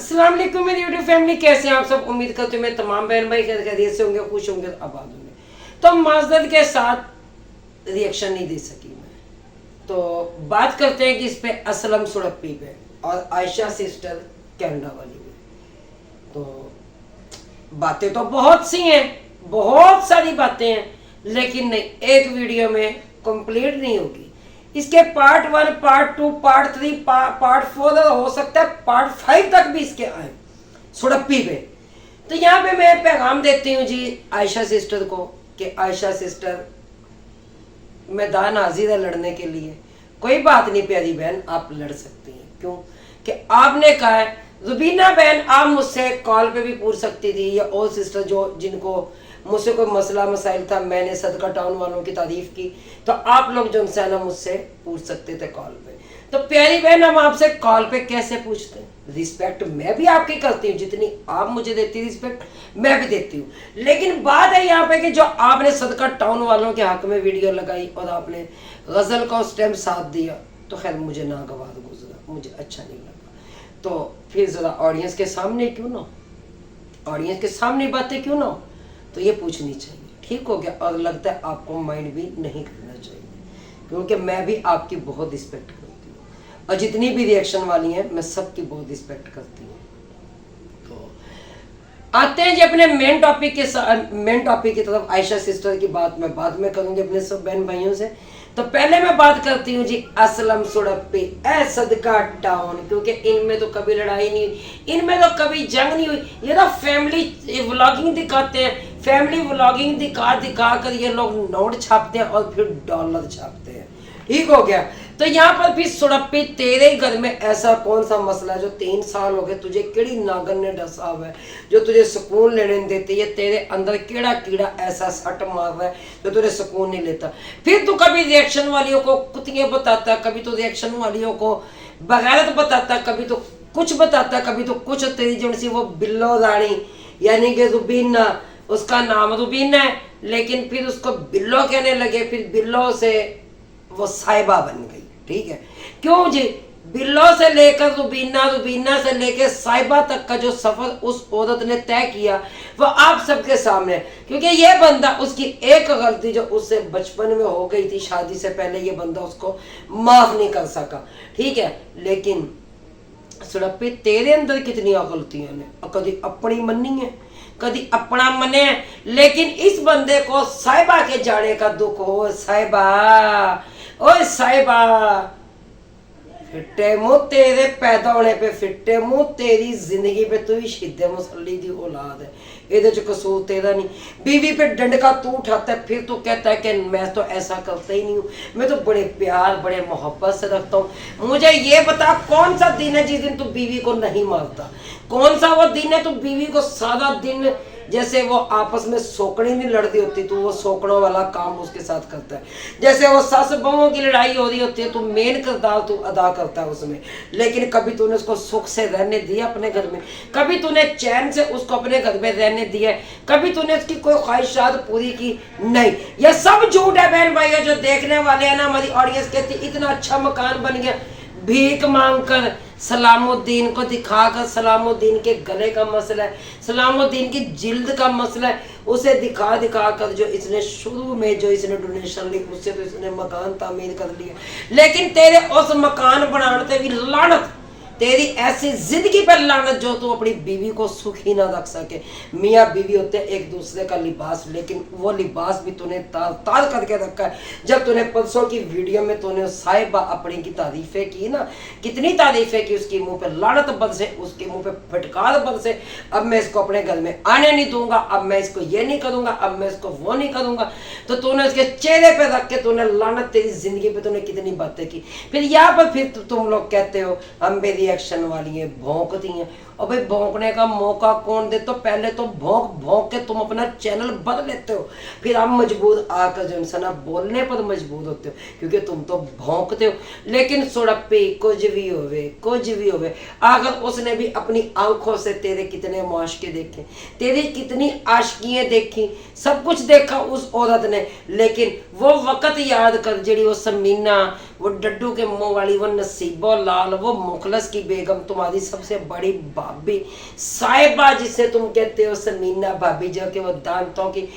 अस्सलाम वालेकुम मेरी यूट्यूब फैमिली, कैसे हैं आप सब। उम्मीद करते हैं मैं तमाम बहन भाई खैरियत से होंगे, खुश होंगे, आबाद होंगे। तो माजरत के साथ रिएक्शन नहीं दे सकी मैं, तो बात करते हैं कि इस पे असलम सुड़प्पी पे और आयशा सिस्टर कनाडा वाली में। तो बातें तो बहुत सी हैं, बहुत सारी बातें हैं, लेकिन नहीं, एक वीडियो में कंप्लीट नहीं होगी। इसके पार्ट 1, पार्ट 2, पार्ट 3, पार्ट 4 हो सकता है पार्ट 5 तक भी इसके आए सुड़प्पी पे। तो यहाँ पे मैं पैगाम देती हूँ जी आयशा सिस्टर को कि आयशा सिस्टर मैदान हाजिर है लड़ने के लिए। कोई बात नहीं प्यारी बहन, आप लड़ सकती हैं। क्यों कि आपने कहा है, रुबीना बहन आप मुझसे कॉल पे भी पूछ सकती थी, या और सिस्टर जो जिनको मुझसे कोई मसला मसाइल था, मैंने सदका टाउन वालों की तारीफ की, तो आप लोग जो है ना मुझसे पूछ सकते थे कॉल पे। तो प्यारी बहन हम आपसे कॉल पे कैसे पूछते हैं? रिस्पेक्ट मैं भी आपकी करती हूँ, जितनी आप मुझे देती है रिस्पेक्ट मैं भी देती हूँ। लेकिन बात है यहाँ पे कि जो आपने सदका टाउन वालों के हक में वीडियो लगाई और आपने गजल का उस टाइम साथ दिया, तो खैर मुझे नागवार गुजरा, मुझे अच्छा नहीं लगा। तो फिर जरा ऑडियंस के सामने क्यों ना, ऑडियंस के सामने बातें क्यों ना हो, तो ये पूछनी चाहिए। ठीक हो गया। और लगता है आपको माइंड भी नहीं करना चाहिए, क्योंकि मैं भी आपकी बहुत रिस्पेक्ट करती हूँ और जितनी भी रिएक्शन वाली हैं मैं सबकी बहुत रिस्पेक्ट करती हूँ। तो आते हैं जी अपने मेन टॉपिक की तरफ। आयशा सिस्टर की बात मैं बाद में करूंगी अपने सब बहन भाइयों से। तो पहले मैं बात करती हूँ जी असलम सुड़प्पी ए सदका टाउन, क्योंकि इनमें तो कभी लड़ाई नहीं हुई, इनमें तो कभी जंग नहीं हुई। ये तो फैमिली व्लॉगिंग दिखाते हैं, फैमिली व्लॉगिंग दिखा कर ये लोग नोट छापते हैं और फिर डॉलर छापते हैं। ठीक हो गया। तो यहाँ पर भी सुड़प्पी तेरे घर में ऐसा कौन सा मसला है जो 3 साल हो गए तुझे केड़ी नागन ने डसा हुआ है जो तुझे सुकून लेने नहीं देती है? तेरे अंदर केड़ा कीड़ा ऐसा सट मार रहा है जो तुझे सुकून नहीं लेता? फिर तू कभी रिएक्शन वालियों को कुतियां बताता, कभी तो रिएक्शन वालियों को बगैरत बताता, कभी तो कुछ बताता, कभी तो कुछ। तेरी जो सी वो बिल्लो रानी यानी कि रुबीना, उसका नाम रुबीना है, लेकिन फिर उसको बिल्लो कहने लगे, फिर बिल्लो से वो साहिबा बन गई। ठीक है, क्यों जी? बिल्लो से लेकर रुबीना, रुबीना से लेकर साहिबा तक का जो सफर उस औरत ने तय किया वो आप सबके सामने, क्योंकि ये बंदा, उसकी एक गलती जो उससे बचपन में हो गई थी शादी से पहले, ये बंदा उसको माफ नहीं कर सका। ठीक है, लेकिन सुड़प्पी तेरे अंदर कितनी गलतियां ने, कभी अपनी मनी है, कभी अपना मने, लेकिन इस बंदे को साहिबा के जाने का दुख हो। साहिबा, ओए साहिबा, फिट्टे मुंह तेरे पैदा होने पे, फिट्टे मुंह तेरी जिंदगी पे, तू ही शिद्दे मुसल्ली दी औलाद है, ਇਹਦੇ ਚ कसूर तेरा नहीं। बीवी पे डंडका तू उठाता है, फिर तू कहता है कि मैं तो ऐसा करता ही नहीं हूँ, मैं तो बड़े प्यार बड़े मोहब्बत से रखता हूँ। मुझे ये बता कौन सा दिन है जिस दिन तू बीवी को नहीं मारता? कौन सा वो दिन है तू बीवी को सारा दिन, जैसे वो आपस में सोकड़ी नहीं लड़ती होती, तो वो सोकड़ों वाला काम उसके साथ करता है। जैसे वो सास बहुओं की लड़ाई हो रही होती है, तो मेन किरदार तू अदा करता है उसमें, लेकिन कभी तूने उसको सुख से रहने दिया अपने घर में? कभी तूने चैन से उसको अपने घर में रहने दिया? कभी तूने उसकी कोई ख्वाहिशात पूरी की? नहीं। ये सब झूठ है बहन भाइयों, जो देखने वाले हैं ना, हमारी ऑडियंस कहती इतना अच्छा मकान बन गया, भीख मांग कर, सलामुद्दीन को दिखाकर, सलामुद्दीन के गले का मसला है, सलामुद्दीन की जिल्द का मसला है, उसे दिखा कर जो इसने शुरू में जो इसने डोनेशन ली, उससे तो इसने मकान तामीर कर लिया। लेकिन तेरे उस मकान बनाने भी लानत, तेरी ऐसी जिंदगी पर लानत जो तू अपनी बीवी को सुखी ना रख सके। मियाँ बीवी होते हैं एक दूसरे का लिबास, लेकिन वो लिबास भी तूने तार तार करके रखा है। जब तूने परसों की वीडियो में तूने साहिबा अपनी की तारीफें की ना, कितनी तारीफें की, उसके मुंह पे लानत बरसे, उसके मुंह पे फटकार बरसे, अब मैं इसको अपने घर में आने नहीं दूंगा, अब मैं इसको ये नहीं करूंगा, अब मैं इसको वो नहीं करूंगा। तो तूने उसके चेहरे पे रख के तूने लानत, तेरी जिंदगी पे तूने कितनी बातें की। फिर यहाँ पर फिर तुम लोग कहते हो हम मेरी रिएक्शन वाली है, भौंकती हैं। और भाई भौंकने का मौका कौन दे? तो पहले तो भौंक भौंक के तुम अपना चैनल बदल लेते हो, फिर हम मजबूर आकर जो इंसान बोलने पर मजबूर होते हो, क्योंकि तुम तो भौंकते हो। लेकिन सुड़प्पी कुछ भी होवे, अगर उसने भी अपनी आंखों से तेरे कितने मुआशके देखे, तेरी कितनी आशिकियां देखी, सब कुछ देखा उस औरत ने, लेकिन वो वक्त याद कर जेड़ी वो समीना वो डड्डू के मुंह वाली, वो नसीबो लाल, वो मुखलस की बेगम, तुम्हारी सबसे बड़ी भाभी साहिबा जिसे तुम कहते हो, समीना भाभी, जो कि वो दांतों की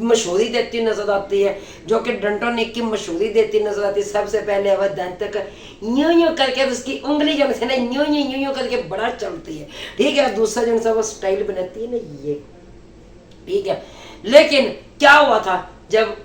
मशहूरी देती नजर आती है, जो कि डंटोनिक की मशहूरी देती नजर आती है। सबसे पहले वह दांत का यूं यूं करके उसकी उंगली जो है ना यूं यूं करके बड़ा चलती है, ठीक है। दूसरा जो है वो स्टाइल बनाती है ना ये, ठीक है। लेकिन क्या हुआ था, जब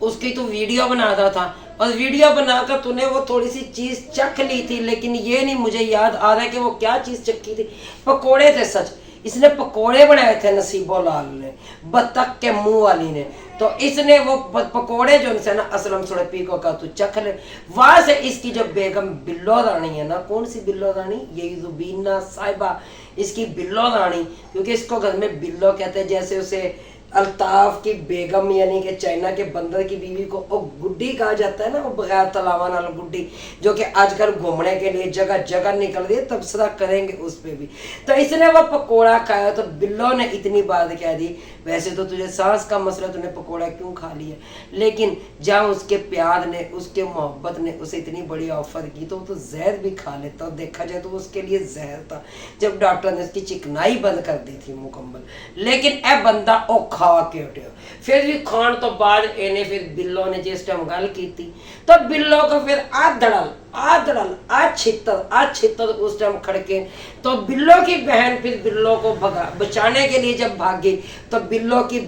उसकी तू वीडियो बनाता था और वीडियो बनाकर तूने वो थोड़ी सी चीज चख ली थी, लेकिन ये नहीं मुझे याद आ रहा है कि वो क्या चीज चखी थी। पकोड़े थे, सच इसने पकोड़े बनाए थे नसीबो लाल ने, बत्तख के मुंह वाली ने। तो इसने वो पकोड़े जो उनसे ना असलम सुड़पी को कहा तू चख ले। वहां से इसकी जो बेगम बिल्लो रानी है ना, कौन सी बिल्लो रानी, ये रुबीना साहिबा, इसकी बिल्लो रानी, क्योंकि इसको घर में बिल्लो कहते हैं। जैसे उसे अल्ताफ की बेगम यानी कि चाइना के बंदर की बीवी को वो गुड्डी कहा जाता है ना, वो बगैर तलावा नाल गुड्डी, जो कि आजकल घूमने के लिए जगह जगह निकल रही है, तबसरा करेंगे उस पे भी। तो इसने वो पकोड़ा खाया तो बिल्लो ने इतनी बात कह दी, वैसे तो तुझे सांस का मसला, तूने पकोड़ा क्यों खा लिया। लेकिन जहाँ उसके प्यार ने, उसके मोहब्बत ने उसे इतनी बड़ी ऑफर की तो वो तो जहर भी खा लेता, और देखा जाए तो उसके लिए जहर था, जब डॉक्टर ने उसकी चिकनाई बंद कर दी थी मुकम्मल। लेकिन ए बंदा ओ खा के उठे, फिर भी खान तो बाद इन्हें फिर बिल्लो ने जिस टाइम गल की थी तो बिल्लो को फिर आ छितर उस टाइम खड़के। तो बिल्लो की बहन फिर बिल्लो को बचाने के लिए जब भागी तो बिल्लो की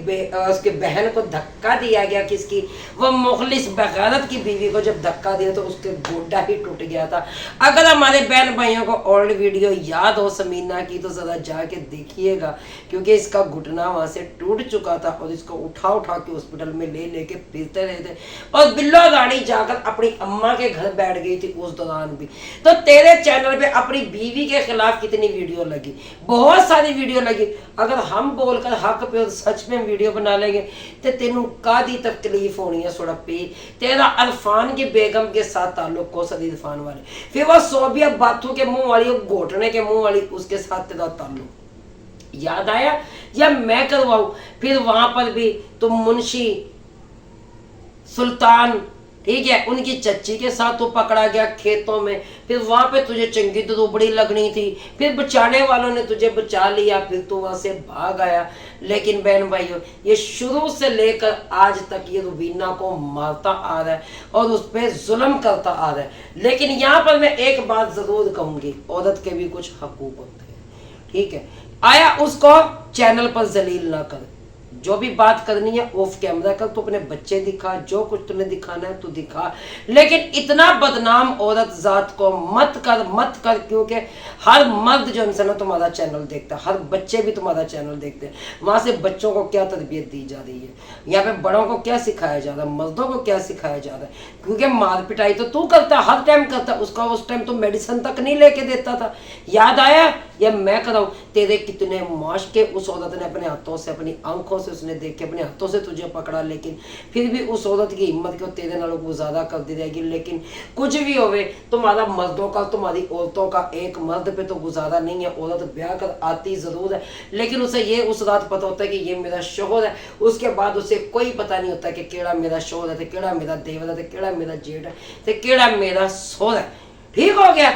उसके बहन को धक्का दिया गया, किसकी, वो मुखलिस बगैरत की बीवी को जब धक्का दिया तो उसके गोड्डा ही टूट गया था। अगर हमारे बहन भाइयों को ओल्ड वीडियो याद हो समीना की तो जरा जाके देखिएगा, क्योंकि इसका घुटना वहां से टूट चुका था और इसको उठा के हॉस्पिटल में लेके फिरते रहे थे। और बिल्लो रानी जाकर अपनी अम्मा के घर बैठ गई थी उस दौरान भी। तो तेरे चैनल पे अपनी बीवी के खिलाफ कितनी वीडियो लगी, बहुत सारी वीडियो लगी। अगर हम बोलकर हक पे और सच में वीडियो बना लेंगे तो तेनू कादी तकलीफ होनी है सुड़प्पी। तेरा अरफान की बेगम के साथ ताल्लुक को सदी इरफान वाले, फिर वो सोबिया बाथू के मुंह वाली, घोटने के मुंह वाली, उसके साथ तेरा ताल्लुक याद आया या मैं करवाऊं। फिर वहां पर भी तुम मुंशी सुल्तान, ठीक है, उनकी चच्ची के साथ तो पकड़ा गया खेतों में, फिर वहां पे तुझे चंगी दुबड़ी लगनी थी, फिर बचाने वालों ने तुझे बचा लिया, फिर तू वहां से भाग आया। लेकिन बहन भाइयों, ये शुरू से लेकर आज तक ये रुबीना को मारता आ रहा है और उस पर जुल्म करता आ रहा है। लेकिन यहाँ पर मैं एक बात जरूर कहूंगी, औरत के भी कुछ हकूक होते हैं, ठीक है। आया उसको चैनल पर जलील ना कर, जो भी बात करनी है ऑफ कैमरा कर, तो अपने बच्चे दिखा, जो कुछ तुम्हें दिखाना है तू दिखा, लेकिन इतना बदनाम औरत जात को मत कर, क्योंकि हर मर्द जो इंसान तुम्हारा चैनल देखता है, हर बच्चे भी तुम्हारा चैनल देखते हैं। वहां से बच्चों को क्या तरबियत दी जा रही है, यहाँ पे बड़ों को क्या सिखाया जा रहा है, मर्दों को क्या सिखाया जा रहा है, क्योंकि मार पिटाई तो तू करता, हर टाइम करता, उसका उस टाइम तो मेडिसिन तक नहीं लेके देता था। याद आया या मैं कराऊं, तेरे कितने माशके उस औरत ने अपने हाथों से, अपनी आंखों से उसने देख के अपने हाथों से तुझे पकड़ा, लेकिन फिर भी उस औरत की हिम्मत को तेरे नालों गुजारा कर दी जाएगी। लेकिन कुछ भी होवे, तुम्हारा मर्दों का, तुम्हारी औरतों का एक मर्द पे तो गुजारा नहीं है। औरत ब्याह कर आती जरूर है, लेकिन उसे ये उस रात पता होता है कि ये मेरा शोहर है, उसके बाद उसे कोई पता नहीं होता कि केड़ा मेरा शोहर है, तो केड़ा मेरा देवर है, तो केड़ा मेरा जेठ है, तो केड़ा मेरा सोहर है। ठीक हो गया।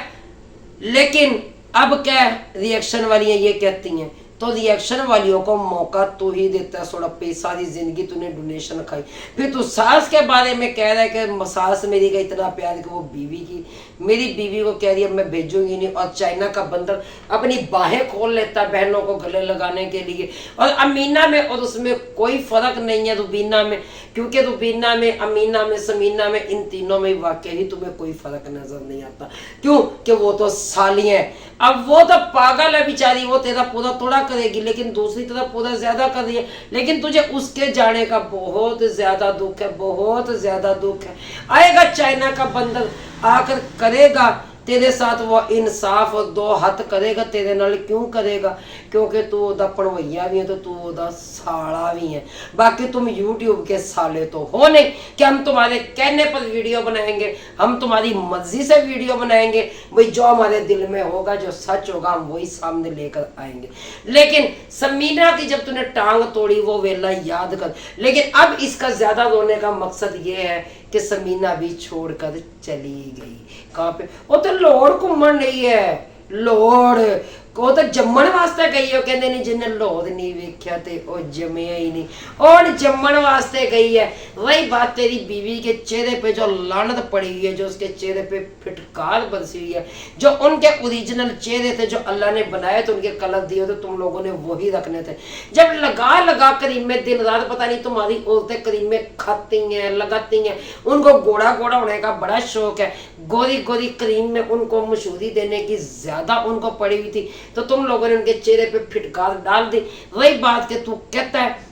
लेकिन अब क्या रिएक्शन वालियां ये कहती हैं, तो रिएक्शन वालियों को मौका तो ही देता है सुड़प्पी, सारी जिंदगी तूने डोनेशन खाई, फिर तू सास के बारे में कह रहा है कि सास मेरी का इतना प्यार कि वो बीवी की, मेरी बीवी को कह रही है मैं भेजूंगी नहीं, और चाइना का बंदर अपनी बाहें खोल लेता है बहनों को गले लगाने के लिए। और अमीना में और उसमें कोई फर्क नहीं है रुबीना में, क्योंकि रुबीना में, अमीना में, समीना में, इन तीनों में वाकई ही तुम्हें कोई फर्क नजर नहीं आता। क्यों कि वो तो सालियां हैं। अब वो तो पागल है बेचारी, वो तेरा पूरा तोड़ा करेगी, लेकिन दूसरी तरफ पूरा ज्यादा कर रही है, लेकिन तुझे उसके जाने का बहुत ज्यादा दुख है, बहुत ज्यादा दुख है। आएगा चाइना का बंदर, आकर करेगा तेरे साथ वो इंसाफ, और दो हाथ करेगा तेरे नाल। क्यों करेगा? क्योंकि तू ओदा पढ़वैया भी है, तो तू ओदा साला भी है। बाकी तुम यूट्यूब के साले तो हो नहीं कि हम तुम्हारे कहने पर वीडियो बनाएंगे, हम तुम्हारी मर्जी से वीडियो बनाएंगे। वही जो हमारे दिल में होगा, जो सच होगा, हम वही सामने लेकर आएंगे। लेकिन समीना की जब तूने टांग तोड़ी वो वेला याद कर। लेकिन अब इसका ज्यादा रोने का मकसद ये है कि समीना भी छोड़कर चली गई। कहाँ पे? वो तो लाहौर घूमन नहीं है, लाहौर ਉਹ ਤਾਂ ਜੰਮਣ ਵਾਸਤੇ ਗਈ। ਉਹ ਕਹਿੰਦੇ ਨੇ ਜਿਹਨੇ ਲਾਹੌਰ ਨਹੀਂ ਵੇਖਿਆ ਤੇ ਉਹ ਜੰਮਿਆ ही नहीं। और जम्मन वास्ते गई है। वही बात तेरी बीवी के चेहरे पे जो लानत पड़ी हुई है, जो उसके चेहरे पे फिटकार बरसी हुई है, जो उनके ओरिजिनल चेहरे थे जो अल्लाह ने बनाए थे, उनके कलर दिए थे, तुम लोगों ने वही रखने थे। जब लगा करीमे दिन रात, पता नहीं तुम्हारी औरतें करीमे खाती हैं, लगाती हैं, उनको गोड़ा गोड़ा होने का बड़ा शौक है। गोरी गोरी क्रीम में उनको मशहूरी देने की ज्यादा उनको पड़ी हुई थी, तो तुम लोगों ने उनके चेहरे पे फिटकार डाल दी। वही बात कि तू कहता है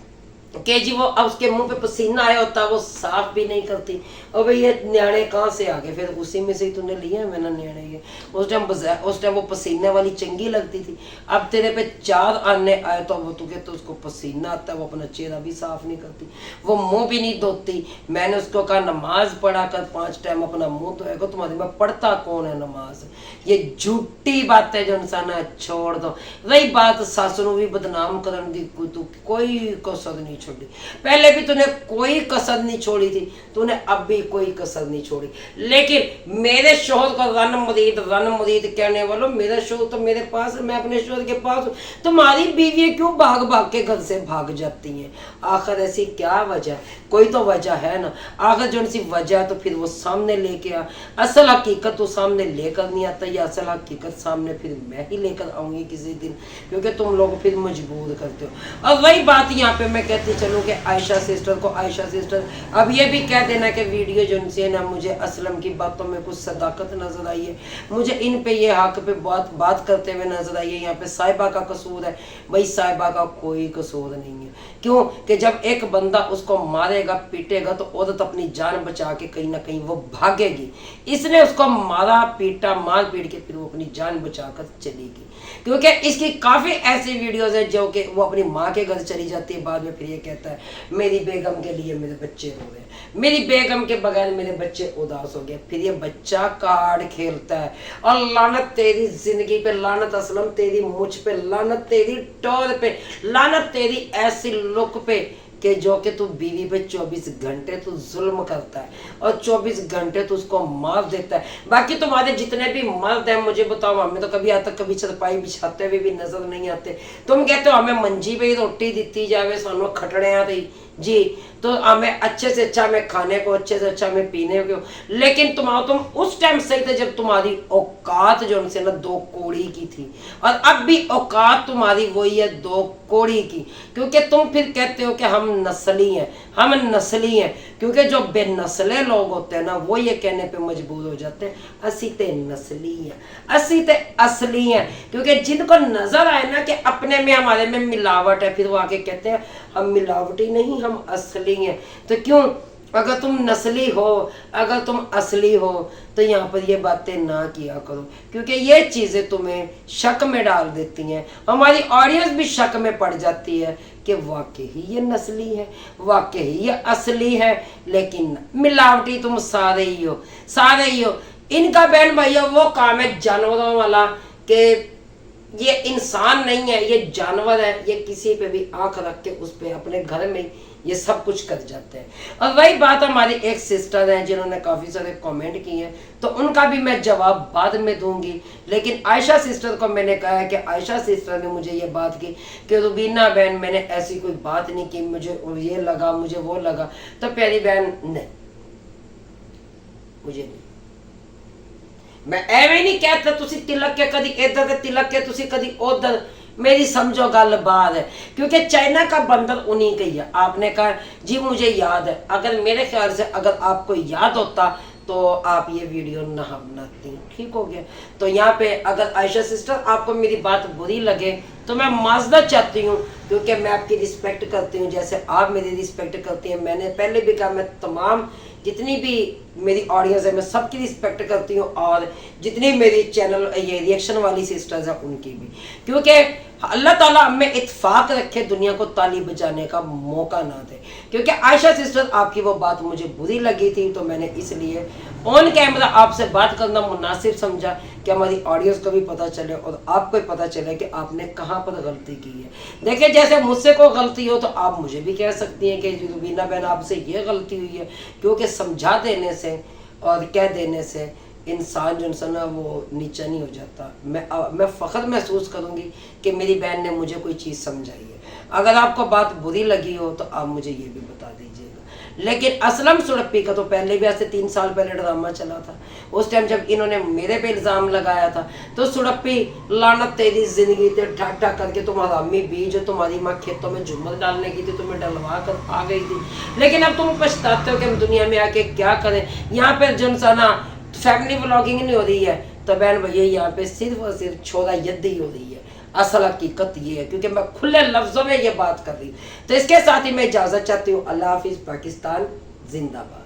कि जी वो अब उसके मुंह पे पसीना आया होता, वो साफ भी नहीं करती। और भाई ये न्याणे कहाँ से आ गए? फिर उसी में से ही तूने लिया मैंने न्याणे ये। उस टाइम वो पसीने वाली चंगी लगती थी, अब तेरे पे 4 आने आए तो वो तुझे तो उसको पसीना आता है, वो अपना चेहरा भी साफ नहीं करती, वो मुंह भी नहीं धोती। मैंने उसको कहा नमाज पढ़ा कर 5 टाइम अपना मुंह धोएगा। तुम्हारे में पढ़ता कौन है नमाज? ये झूठी बात है जो इंसान छोड़ दो। वही बात सासू भी बदनाम करने दी, तू कोई कसर नहीं छोड़ी। पहले भी तूने कोई कसर नहीं छोड़ी थी, तूने अब भी कोई कसर नहीं छोड़ी। लेकिन मेरे शोहर को रन मुरीद कहने वालों, मेरा शोहर तो मेरे पास है, मैं अपने शोहर के पास हूँ। तुम्हारी बीवी क्यों भाग भाग के घर से भाग जाती हैं? आखिर ऐसी क्या वजह? कोई तो वजह है ना। आखिर जो सी वजह तो फिर वो सामने लेके आ। असल हकीकत तो सामने लेकर नहीं आता, या असल हकीकत सामने फिर मैं ही लेकर आऊंगी किसी दिन, क्योंकि तुम लोग फिर मजबूर करते हो। और वही बात यहाँ पे मैं कहती चलूँ कि आयशा सिस्टर अब ये भी कह देना कि वीडियो जो उनसे ना, मुझे असलम की बातों में कुछ सदाकत नजर आई है, मुझे इन पे ये हक पे बात करते हुए नजर आई है। यहाँ पे साहिबा का कसूर है, भाई साहिबा का कोई कसूर नहीं है। क्यों? कि जब एक बंदा उसको मारेगा पीटेगा तो औरत अपनी जान बचा के कहीं ना कहीं वो भागेगी। इसने उसको मारा पीटा, मार पीट के फिर वो अपनी जान बचाकर चलेगी। क्योंकि इसकी काफी ऐसी वीडियोस है जो कि वो अपनी माँ के घर चली जाती है, बाद में फिर ये कहता है मेरी बेगम के लिए मेरे बच्चे रो रहे हैं, मेरी बेगम के बगैर मेरे बच्चे उदास हो गए। फिर ये बच्चा कार्ड खेलता है। और लानत तेरी जिंदगी पे, लानत असलम तेरी मुझ पे, लानत तेरी टोर पे, लानत तेरी ऐसी लुक पे कि जो कि तू बीवी पे 24 घंटे तू जुल्म करता है और 24 घंटे तू उसको मार देता है। बाकी तुम्हारे जितने भी मर्द हैं मुझे बताओ, हमें तो कभी आज तक कभी चरपाई बिछाते हुए भी नजर नहीं आते। तुम कहते हो हमें मंजी पे ही रोटी दी जावे, सानू खटड़े आती जी, तो हमें अच्छे से अच्छा हमें खाने को, अच्छे से अच्छा हमें पीने को। लेकिन तुम उस टाइम सही थे जब तुम्हारी औकात जो उनसे ना 2 कौड़ी की थी, और अब भी औकात तुम्हारी वही है 2 कौड़ी की। क्योंकि तुम फिर कहते हो कि हम नस्ली हैं, हम नस्ली हैं, क्योंकि जो बेनस्ले लोग होते हैं ना वो ये कहने पे मजबूर हो जाते हैं असी ते नस्ली हैं, असी ते असली हैं। क्योंकि जिनको नजर आए ना कि अपने में हमारे में मिलावट है, फिर वो आके कहते हैं हम मिलावटी नहीं, हम असली हैं। तो क्यों? अगर तुम नस्ली हो, अगर तुम असली हो, तो यहाँ पर ये बातें ना किया करो, क्योंकि ये चीज़ें तुम्हें शक में डाल देती हैं। हमारी ऑडियंस भी शक में पड़ जाती है कि वाकई ये नस्ली है, वाकई ये असली है, लेकिन मिलावटी तुम सारे ही हो, सारे ही हो। इनका बहन भैया वो काम है जानवरों वाला कि ये इंसान नहीं है, ये जानवर है, ये किसी पे भी आंख रख के उस पे अपने घर में ये सब कुछ कर जाते हैं। और वही बात हमारी एक सिस्टर है जिन्होंने काफ़ी सारे कमेंट किए हैं, तो उनका भी मैं जवाब बाद में दूंगी। लेकिन आयशा सिस्टर को मैंने कहा है कि आयशा सिस्टर ने मुझे ये बात की कि रुबीना बहन मैंने ऐसी कोई बात नहीं की, मुझे ये लगा, मुझे वो लगा। तो प्यारी बहन नहीं, मुझे नहीं, मैं एवं नहीं कहता तुसी तिलक के कदी इधर के तिलक के तुसी कदी उधर, मेरी समझो गल बात है। क्योंकि चाइना का बंदर उन्हीं का ही है। आपने कहा जी मुझे याद है, अगर मेरे ख्याल से अगर आपको याद होता तो आप ये वीडियो ना बनाती, ठीक हो गया। तो यहाँ पे अगर आयशा सिस्टर आपको मेरी बात बुरी लगे तो मैं माजरत चाहती हूँ, क्योंकि मैं आपकी रिस्पेक्ट करती हूँ जैसे आप मेरी रिस्पेक्ट करती हैं। मैंने पहले भी कहा मैं तमाम जितनी भी मेरी ऑडियंस है मैं सबकी रिस्पेक्ट करती हूँ, और जितनी मेरी चैनल ये रिएक्शन वाली सिस्टर्स हैं उनकी भी, क्योंकि अल्लाह ताला हमें इत्फाक रखे, दुनिया को ताली बजाने का मौका ना दे। क्योंकि आयशा सिस्टर आपकी वो बात मुझे बुरी लगी थी, तो मैंने इसलिए ऑन कैमरा आपसे बात करना मुनासिब समझा कि हमारी ऑडियंस को भी पता चले और आपको भी पता चले कि आपने कहाँ पर गलती की है। देखिए जैसे मुझसे कोई गलती हो तो आप मुझे भी कह सकती हैं कि रुबीना बहन आपसे ये गलती हुई है, क्योंकि समझा देने से और कह देने से इंसान जो इंसान है वो नीचा नहीं हो जाता। मैं फ़ख्र महसूस करूँगी कि मेरी बहन ने मुझे कोई चीज़ समझाई है। अगर आपको बात बुरी लगी हो तो आप मुझे ये भी बता दीजिएगा। लेकिन असलम सुड़प्पी का तो पहले भी ऐसे 3 साल पहले ड्रामा चला था। उस टाइम जब इन्होंने मेरे पे इल्ज़ाम लगाया था तो सुड़प्पी लानत तेरी ज़िंदगी ते ढक ढक करके, तुम हरामी बीज, तुम्हारी माँ खेतों में झूमर डालने की थी, तुम्हें डलवा कर आ गई थी, लेकिन अब तुम पछताते हो कि हम दुनिया में आके क्या करें। यहाँ पर जो इंसाना फैमिली व्लॉगिंग नहीं हो रही है तो बहन भैया यहाँ पे सिर्फ और सिर्फ छोरा यद्दी हो रही है। असल हकीकत ये है, क्योंकि मैं खुले लफ्जों में ये बात कर रही हूँ। तो इसके साथ ही मैं इजाज़त चाहती हूँ। अल्लाह हाफिज़। पाकिस्तान जिंदाबाद।